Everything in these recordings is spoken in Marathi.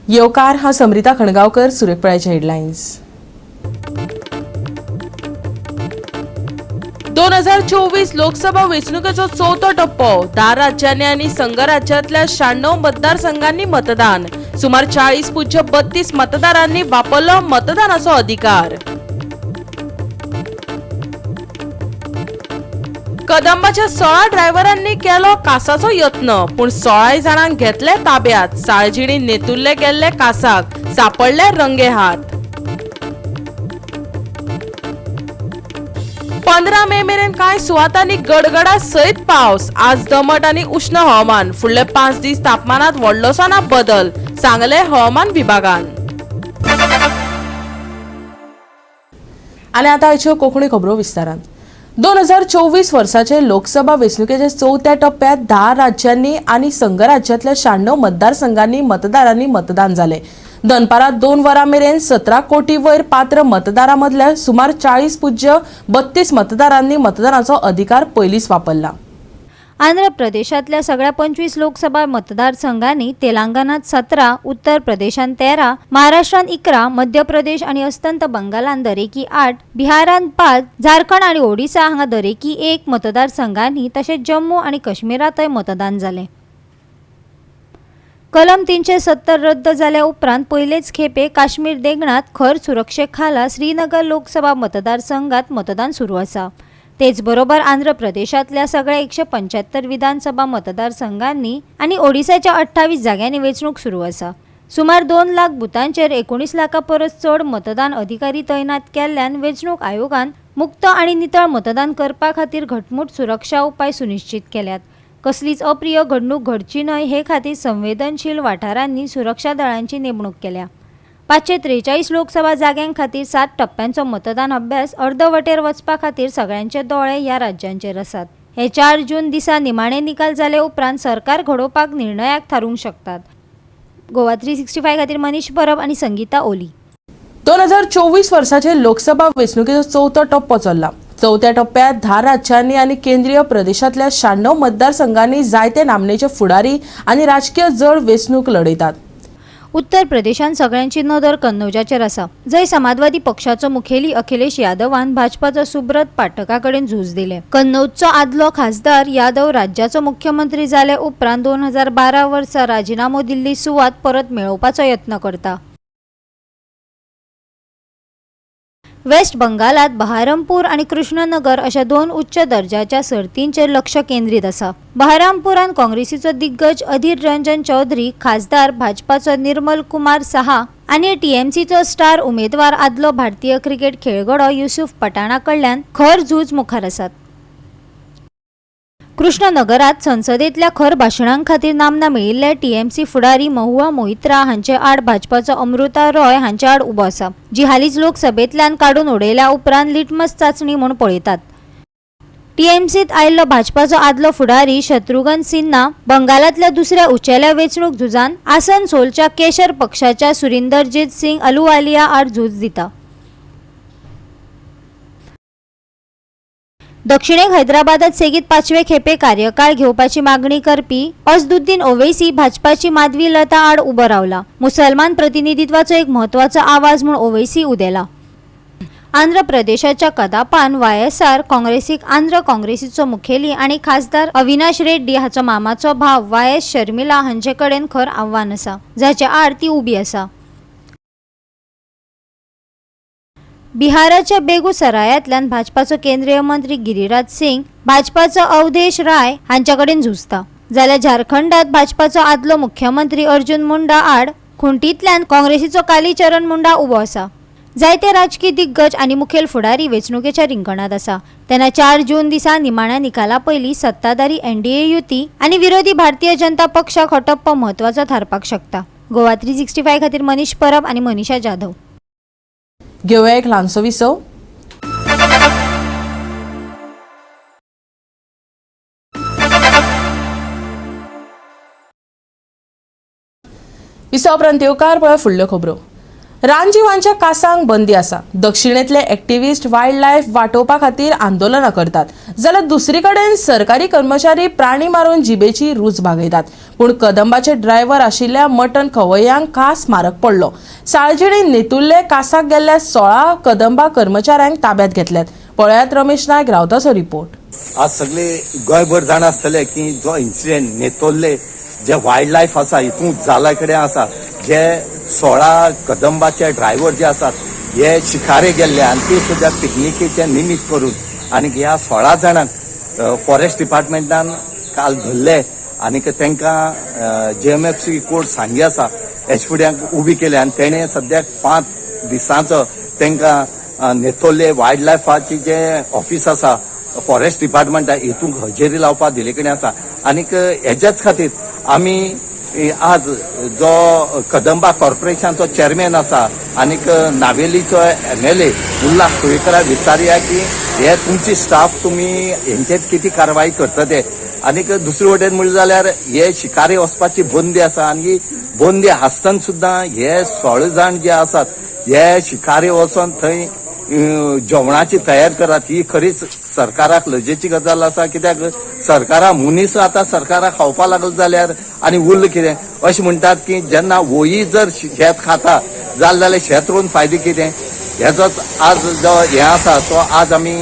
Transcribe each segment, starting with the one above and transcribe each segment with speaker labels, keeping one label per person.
Speaker 1: येवकार हा समृता खणगावकर, सुरेखपळाचे हेडलाइन्स। 2024 लोकसभा वेंचणुकेचो चौथो टप्पो 10 राज्यांनी आणि संघ राज्यांतल्या 96 मतदारसंघांनी मतदान। सुमार 40.32 मतदारांनी वापरलो मतदानाचो अधिकार। कदंबाच्या 16 ड्रायव्हरांनी केलो कासाचो यत्न, पण 16 जाणांक घेतले ताब्यात। साळजिणी नेतुल्ले गेल्ले कासाक सापडले रंगे हात। 15 मे मेरेन कांय सुवातांनी गडगडा सयत पावस। आज दमट आणि उष्ण हवामान। फुडले 5 दीस तापमानात व्हडलोसो ना बदल, सांगले हवामान विभागान। आणि आता आयच्यो कोंकणी खबरो विस्तारान। 2024 वर्साचे लोकसभा वेंचणुकेच्या चौथ्या टप्प्यात 10 राज्यांनी आणि संघ राज्यांतल्या 96 मतदारसंघांनी मतदारांनी मतदान झाले। दनपारां 2 वरां मेरेन 17 कोटी वयर पात्र मतदारांमदल्या सुमार 40.32 मतदारांनी मतदानाचो अधिकार पयलींच वापरला।
Speaker 2: आंध्र प्रदेशातल्या सगळ्या 25 लोकसभा मतदारसंघांनी तेलंगणात 17, उत्तर प्रदेशात 13, महाराष्ट्रात 11, मध्य प्रदेश आणि अस्तंत बंगालात दरेकी 8, बिहारात 5, झारखंड आणि ओडिशा हांगा दरेकी 1 मतदारसंघांनी तसेच जम्मू आणि काश्मीरातय मतदान झाले। कलम 370 रद्द झाल्या उपरांत पहिलेच खेपे काश्मीर देगणात खर सुरक्षेखाला श्रीनगर लोकसभा मतदारसंघात मतदान सुरू असा। तेच बरोबर आंध्र प्रदेशातल्या सगळ्या 175 विधानसभा मतदारसंघांनी आणि ओडिशाच्या 28 जाग्यांनी वेंचणूक सुरू असा। सुमार 2 लाख बुथांचेर 19 लाखांपरस चड मतदान अधिकारी तैनात केल्ल्यान वेंचणूक आयोगान मुक्त आणि नितळ मतदान करपा खातीर घटमूट सुरक्षा उपाय सुनिश्चित केल्यात। कसलीच अप्रिय घडणूक घडची न्हय हे खातीर संवेदनशील वाठारांनी सुरक्षा दळांची नेमणूक केल्या। 543 लोकसभा जाग्यां खातीर 7 टप्प्यांचो मतदान अभ्यास अर्धवटेर वचपा खातीर सगळ्यांचे दोळे ह्या राज्यांचेर आसात। हे 4 जून दिसा निमाणे निकाल जाले उपरांत सरकार घडोवपाक निर्णयाक थारूंक शकतात। गोवा 365 खातीर मनीष परब आणि संगीता ओली।
Speaker 1: 2024 वर्साचे लोकसभा वेंचणुकेचो चौथो टप्पो चल्ला। चौथ्या टप्प्यात 10 राज्यांनी आणि केंद्रीय प्रदेशातल्या 96 मतदारसंघांनी जायते नामनेचे फुडारी आणि राजकीय जड वेंचणूक लढयतात।
Speaker 2: उत्तर प्रदेशात सगळ्यांची नदर कन्नौजाचेर आसा, जंय समाजवादी पक्षाचो मुखेली अखिलेश यादवान भाजपाचो सुब्रत पाठकाकडेन झूज दिले। कन्नौजचो आदलो खासदार यादव राज्याचो मुख्यमंत्री जाले उपरांत 2012 वर्सा राजीनामो दिल्ली सुवात परत मेळोवपाचो यत्न करता। वेस्ट बंगालात बहारमपूर आणि कृष्णनगर अशा 2 उच्च दर्जाच्या सर्तींचेर लक्ष केंद्रित असा। बहारमपुरात काँग्रेसीचो दिग्गज अधीर रंजन चौधरी, खासदार भाजपाचो निर्मल कुमार साहा आणि टीएमसीचो स्टार उमेदवार आदलो भारतीय क्रिकेट खेळगडो युसूफ पठाणा कडल्यान खर झूज मुखार आसात। कृष्णनगरात संसदेतल्या खर भाशणां खातीर नामना मेळिल्ले टीएमसी फुडारी महुआ मोहित्रा हांचे आड भाजपाचो अमृता रॉय हांचे आड उबो आसा, जी हालींच लोकसभेंतल्यान काडून उडयल्या उपरांत लिटमस चाचणी म्हूण पळयतात। टीएमसीत आयिल्लो भाजपाचो आदलो फुडारी शत्रुघ्न सिन्हा बंगालातल्या दुसऱ्या उंचेल्या वेंचणूक झुजान आसनसोलच्या केशर पक्षाच्या सुरिंदरजीत सिंग अलुवालिया आड झूज दिता। दक्षिणेक हैदराबादात सेगीत 5वे खेपे कार्यकाळ घेवपाची मागणी करपी असदुद्दीन ओवैसी भाजपाची माधवी लता आड उबो रावला। मुसलमान प्रतिनिधित्वाचो एक म्हत्वाचो आवाज म्हूण ओवैसी उदेला। आंध्र प्रदेशाच्या कदापान वायएसआर काँग्रेसीक आंध्र काँग्रेसीचो मुखेली आणि खासदार अविनाश रेड्डी हाचो मामाचो भाव वायएस शर्मिला हांचे कडेन खर आव्हान आसा, जाचे आड ती उबी आसा। बिहाराच्या बेगुसरायांतल्यान भाजपाचो केंद्रीय मंत्री गिरिराज सिंग भाजपाचो अवधेश राय हांच्या कडेन झुजता, जाल्यार झारखंडात भाजपाचो आदलो मुख्यमंत्री अर्जुन मुंडा आड खुंटींतल्यान काँग्रेसीचो कालीचरण मुंडा उबो आसा। जायते राजकीय दिग्गज आणि मुखेल फुडारी वेंचणुकेच्या रिंगणात आसा। तेन्ना 4 जून दिसा निमाण्या निकाला पयलीं सत्ताधारी एनडीए युती आणि विरोधी भारतीय जनता पक्षाक हो टप्पो म्हत्वाचो थारपाक शकता। गोवा 365 खातीर मनीष परब आणि मनीषा जाधव।
Speaker 1: घेऊया एक ल्हानसो विसव। विसव उपरांत येवकार पळय फुडल्यो खबरो। रानजीवांच्या कासांक बंदी आसा। दक्षिणेतले एक्टिविस्ट वायल्ड लायफ वाटोवपा खातीर आंदोलनां करतात, जाल्यार दुसरी कडेन सरकारी कर्मचारी प्राणी मारून जिबेची रूच भागयतात। पूण कदंबाचे ड्रायव्हर आशिल्ल्या मटन खवय्यांक खास मारक पडलो. साळजिणी नेतुल्ले कासाक गेल्ल्या 16 कदंबा कर्मचाऱ्यांक ताब्यात घेतल्यात. पळयात रमेश नायक रावताचो रिपोर्ट.
Speaker 3: आज सगळे गोंयभर जाण आसतले की जो इन्सिडेंट नेतोल्ले जे वायल्ड लायफ आसा हितून जाला कडेन आसा, जे 16 कदंबाचे ड्रायव्हर जे आसात हे शिकारे गेल्ले आनी ते सुद्दां पिकनिकेचे निमित्त करून आनी ह्या 16 जाणांक फॉरेस्ट डिपार्टमेंटान काल धरले आनी तांकां JMFC कोर्ट सांगी आसा एचफुड्यांक उबी केले आनी तेणें सद्याक 5 दिसांचो तांकां नेतोल्ले वायल्ड लायफाची जे ऑफिस आसा फॉरेस्ट डिपार्टमेंटा हितून हजेरी लावपाक दिले कडेन आसा. आनीक हेच्याच खातीर आमी आज जो कदंबा कॉर्पोरेशनचो चेअरमॅन आसा आनीक नावेलीचो MLA उल्हास कुयेकराक विचारया की हे तुमची स्टाफ तुमी हेंचेर कितें कारवाई करता ते. आनीक दुसरे वटेन म्हणलें जाल्यार हे शिकारे वचपाची बंदी आसा आनी ही बंदी आसतना सुद्दां हे 16 जाण जे आसात हे शिकारे वचोन थंय जेवणाची तयार करात ही खरीच सरकाराक लजेची गजाल आसा. कित्याक सरकारा मनीस आतां सरकाराक खावपा लागलो जाल्यार आनी उरलें कितें अशें म्हणटात की जेन्ना वोयी जर शेत खाता जाल्यार शेत रोवन फायदो कितें. हेजोच आज जो हे आसा तो आज आमी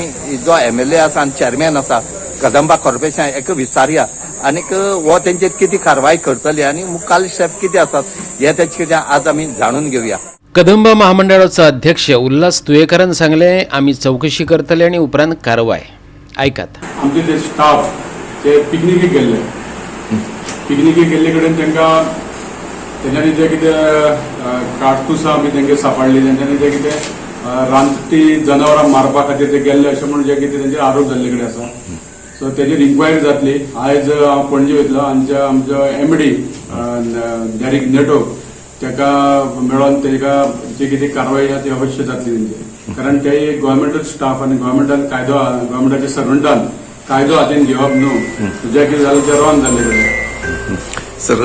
Speaker 3: जो MLA आसा आनी चेअरमॅन आसा कदंबा कॉर्पोरेशन हेका विचारया आनीक हो तेंचेर कितें कारवाय करतली आनी मुखाल स्टेप कितें आसात हे तेचे कितें आज आमी जाणून घेवया.
Speaker 4: कदंबा महामंडळाचो अध्यक्ष उल्हास तुयेकरान सांगले आमी चौकशी करतले आणि उपरांत कारवाय. ऐकात.
Speaker 5: आमचे जे स्टाफ ते पिकनिकेक गेल्ले कडेन तेंच्यांनी जे कितें काडतुसां आमी तेंगे सांबाळ्ळी तेंच्यांनी जे कितें रानटी जनावरां मारपा खातीर ते गेल्ले अशें म्हणून जे कितें तेंचेर आरोप जाल्ले कडेन आसा. सो तेजेर इन्क्वायरी जातली. आयज हांव पणजे वयतलो आमचो MD डॅरिक नेटो तेका मेळोन तेका जी कितें कारवाय आहा ती अवश्य जातली तेंची. कारण ते गोव्हर्मेंटल स्टाफ आनी गोव्हर्मेंटान कायदो गोव्हर्मेंटाच्या सर्वंटान कायदो हातीन घेवप न्हू. जे कितें जालें तें रॉंग जाल्लें कडेन.
Speaker 3: सर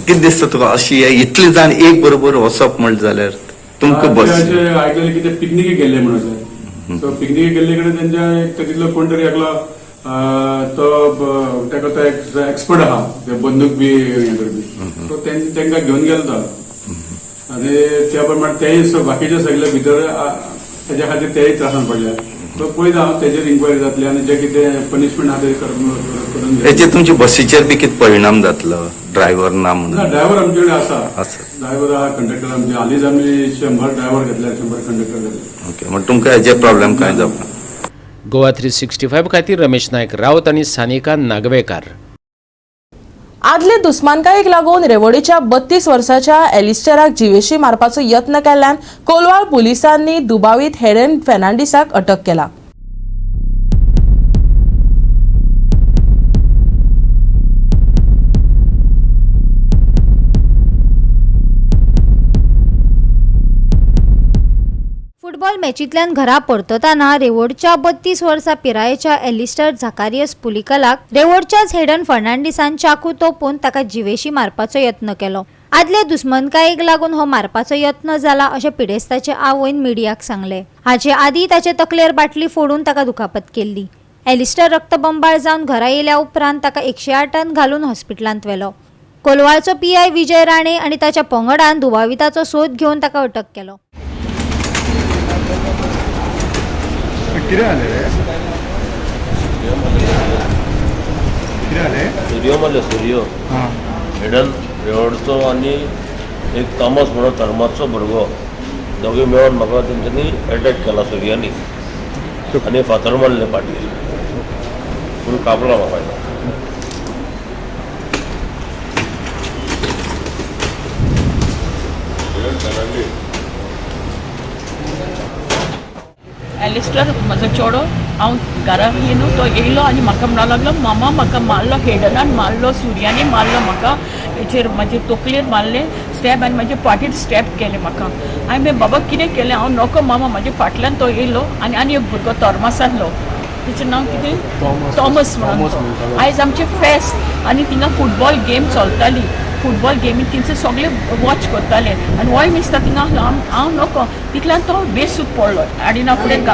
Speaker 3: कितें दिसता तुका अशी इतले जाण एक बरोबर वचप म्हणलें जाल्यार तुमकां बस
Speaker 5: अशें आयकलें की ते पिकनिकेक गेल्ले म्हणून सर. सो पिकनिकेक गेल्ले कडेन तेंच्या तितलो कोण तरी एकलो तेका तो एक्सपर्ट आहा ते बंदूक बी हें करपी. सो तेंकां घेवन गेलो तो आनी त्या प्रमाणे तेय बाकीचे सगळे भितर तेज्या खातीर तेय त्रासान पडल्या. सो पयलीं हांव तेजेर इन्क्वायरी जातली आनी जे कितें पनिशमेंट आहा ते करून
Speaker 3: हेचे तुमच्या बसीचेर बी कितें परिणाम जातलो ड्रायव्हर ना म्हणून.
Speaker 5: ड्रायव्हर आमचे कडेन आसा.
Speaker 3: आसा.
Speaker 5: ड्रायव्हर आहा कंडक्टर आमचे हालींच आमी 100 ड्रायव्हर घेतले 100 कंडक्टर घेतले.
Speaker 3: ओके म्हणजे तुमकां हेचे प्रॉब्लेम कांय जावना.
Speaker 4: गोवा 365 खातीर रमेश नायक रावत आणि सानिका नागवेकार.
Speaker 1: आदले दुस्मानकायेक लागून रेवोडीच्या 32 वर्साच्या एलिस्टराक जीवेशी मारपाचो यत्न केल्ल्यान कोलवाळ पुलिसांनी दुबावीत हेडेन फेर्नांडीसाक अटक केला.
Speaker 2: फुटबॉल मॅचींतल्यान घरा परततना रेवोडच्या 32 वर्सां पिरायेच्या एलिस्टर झाकारियस पुलिकलाक रेवोडच्याच हेडन फर्नांडीसान चाकू तोपून ताका जिवेशी मारपाचो यत्न केलो. आदले दुस्मनकायेक लागून हो मारपाचो यत्न जाला अशें पिडेस्ताचे आवयन मिडियाक सांगले. हाचे आदीं ताचे तकलेर बाटली फोडून ताका दुखापत केल्ली. एलिस्टर रक्तबंबाळ जावन घरा येयल्या उपरांत ताका 108 घालून हॉस्पिटलांत व्हेलो. कोलवाळचो PI विजय राणे आनी ताच्या पंगडान दुबाविताचो सोद घेवन ताका अटक केलो.
Speaker 6: कितें जालें रे? कितें जालें?
Speaker 7: सूर्यो मारलो सूर्यो हेडन रेवडचो आनी एक तॉमस म्हणून धर्माचो भुरगो दोगी मेळोन म्हाका तेंच्यांनी एटॅक केला सूर्यांनी आनी फातर मारले पाटयेर. फूल कापला म्हाका.
Speaker 8: एलिस्टर म्हजो चेडो हांव घरा येयलो तो येयलो आनी म्हाका म्हणूंक लागलो मामा म्हाका मारलो हेडनान मारलो सूर्यानी मारलो म्हाका हेचेर म्हाजे तकलेर मारले स्टॅप आनी म्हाजे फाटीर स्टॅप केले म्हाका. हांवें बाबा कितें केलें हांव नोको मामा म्हाजे फाटल्यान तो येयलो आनी एक भुरगो तोर्मास आहलो तेचें नांव कितें टॉमस म्हणून. आयज आमचें फेस्त आनी थिंगा फुटबॉल गेम चलताली. फुटबॉल गेमी तिंचे सगळे वॉच करताले आनी वय दिसता थिंगा हांव नोको तितल्यान तो बेसूत पडलो आडिना फुडें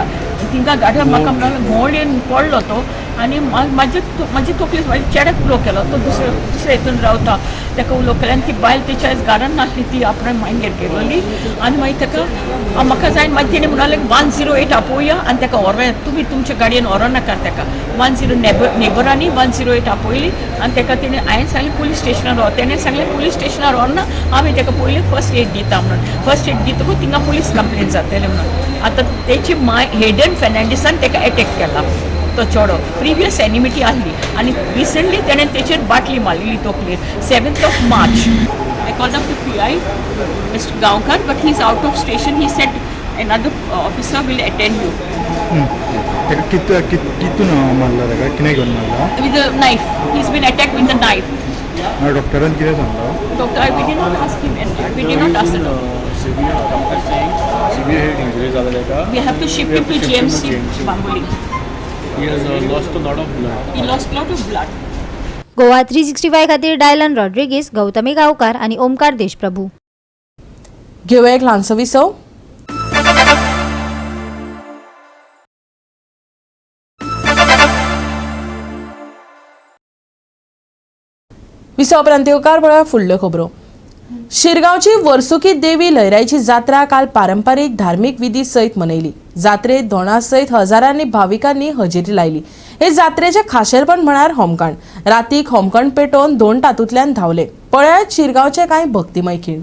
Speaker 8: थिंगा गाडयान म्हाका घोवडेन पडलो तो आनी म्हाजे तकलेंत म्हाज्या चेड्याक उलो केलो तो दुसऱ्या हितून रावता ताका उलो केलो आनी ती बायल तेच्या घरान नासली ती आपणे मांगेर गेलोली आनी मागीर ताका म्हाका जाय मागीर तेणें म्हणलें 108 आपोवया आनी ताका व्हरोया तुमी तुमच्या गाडयेन व्हरो नाका ताका 10 नेबरांनी 108 आपयली आनी ताका तेणें हांवें सांगलें पुलीस स्टेशनार व्हर तेणें सांगलें पुलीस स्टेशनार व्हरना हांवें ताका पयलीं फर्स्ट एड दिता म्हणून फर्स्ट एड दितकूच थिंगा पुलीस कंप्लेन जातलें म्हणून आतां तेची माय हेडन फेर्नांडीसान ताका एटॅक केला तो चेडो प्रिवियस एनिमिटी आहली आनी रिसंटली तेणें तेचेर बाटली मारलेली तकलेर 7th of March. I called up the PI, Mr. Gaonkar, but he's out of station. He said another officer will attend you
Speaker 6: कितून मारला ताका कितें घेवन मारला
Speaker 8: with a knife. He's been attacked with a knife.
Speaker 6: डॉक्टरान कितें सांगला
Speaker 8: Doctor, we did not ask him anything. We did not ask him.
Speaker 5: Severe head injury जालेल्या का
Speaker 8: We have to ship him to GMC, Bamboli.
Speaker 5: He has lost a lot of blood
Speaker 8: He lost a lot of blood.
Speaker 2: Goa 365 खातीर डायलन रॉड्रिगीस, गौतमी गांवकार आणि ओमकार देशप्रभू.
Speaker 1: घेऊया एक ल्हानसो विसव. विसव उपरांत येवकार पळोवया फुडल्यो खबरो. शिरगांवची वर्सुकी देवी लयराईची जात्रा काल पारंपारीक धार्मीक विधी सयत मनयली. जात्रेत धोणा सयत हजारांनी भाविकांनी हजेरी लायली. हे जात्रेचे खाशेलपण म्हळ्यार होमखण. रातीक होमखण पेटोवन दोन तातूंतल्यान धांवले. पळयात शिरगांवचे कांय भक्तिमय खीण.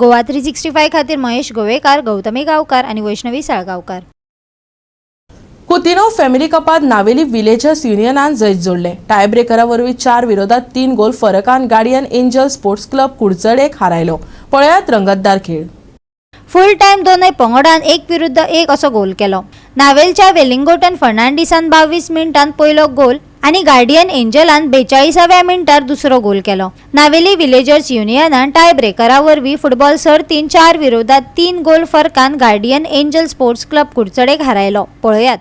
Speaker 2: गोवा 365 खातीर महेश गोवेकार, गौतमी गांवकार आणि वैष्णवी साळगांवकार.
Speaker 1: कुतिनो फॅमिली कपात नावेली विलेजर्स युनियनान जैत जोडले. टायब्रेकरा वरवीं 4 विरोधात 3 गोल फरकान गार्डियन एंजल स्पोर्ट्स क्लब कुडचडेक हारायलो. पळयात रंगतदार खेळ.
Speaker 2: फुल टाइम दोनय पंगडान 1-1 असो गोल केलो. नावेलच्या वेलिंगटन फर्नांडिसान 22 मिनिटांत पयलो गोल आणि गार्डियन एंजलान 42व्या मिनिटार दुसरो गोल केलो. नावेली विलेजर्स युनियनान टाय ब्रेकरा वरवीं फुटबॉल सर्तीन 4-3 गोल फरकान गार्डियन एंजल स्पोर्ट्स क्लब कुडचडेक हारयलो. पळयात.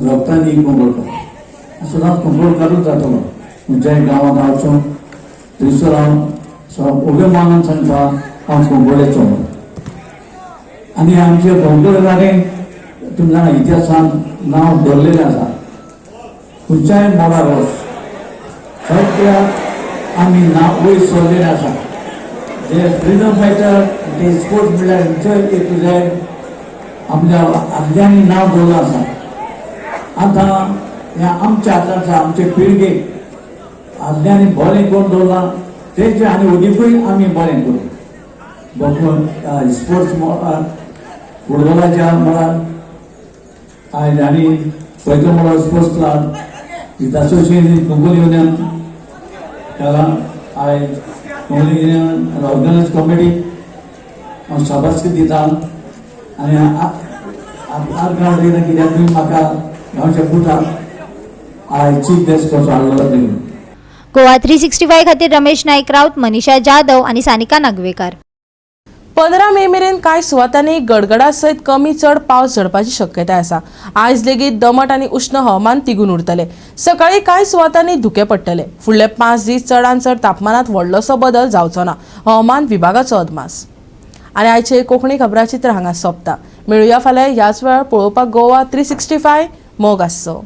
Speaker 9: रक्तानी कोंबोळ कर सदांच कोंबोळ काढूच जातलो. खंयच्याय गांवांत हांवचो थंयसर हांव उबे मानान सांगता हांव कोंबोळेचो. आनी आमचे कोंबोळकारे तुमी जाणा इतिहासान नांव दवरलेलें आसा. खंयच्याय मोडार वच सगळ्याक आमी नांव वयर सरलेलें आसा. जे फ्रिडम फायटर ते स्पोर्ट्स म्हणल्यार खंयचोय एक तुजे आपल्या आदल्यांनी नांव दवरलें आसा. आतां ह्या आमच्या हातांत आसा. आमचे पिळगेक आदल्यांनी बरें कोण दवरलां तेंचे आनी उदीकूय आमी बरें करूं. बघून स्पोर्ट्स फुटबॉलाच्या मळार आयज आनी पयलो म्हणल्यार sports club with association Konkani union आयज कोंकणी युनियन ऑर्गनायज कमिटी हांव शाबासकी दिता. आनी आर्गांव दिता कित्याक तुमी म्हाका गांवच्या पुताक आयज चीफ गेस्ट कसो हाडलो देखून.
Speaker 2: गोवा 365 खातीर रमेश नाईक राऊत, मनीषा जाधव आणि सानिका नागवेकार.
Speaker 1: 15 मे मेरेन कांय सुवातांनी गडगडा सयत कमी चड पावस झडपाची शक्यताय आसा. आयज लेगीत दमट आनी उष्ण हवामान तिगून उरतले. सकाळी कांय सुवातांनी धुके पडटले. फुडले 5 दीस चडांत चड तापमानात व्हडलोसो बदल जावचो ना, हवामान विभागाचो अदमास. आनी आयचे कोंकणी खबराचित्र हांगा सोंपता. मेळुया फाल्यां ह्याच वेळार पळोवपाक गोवा 365 मोग आसचो.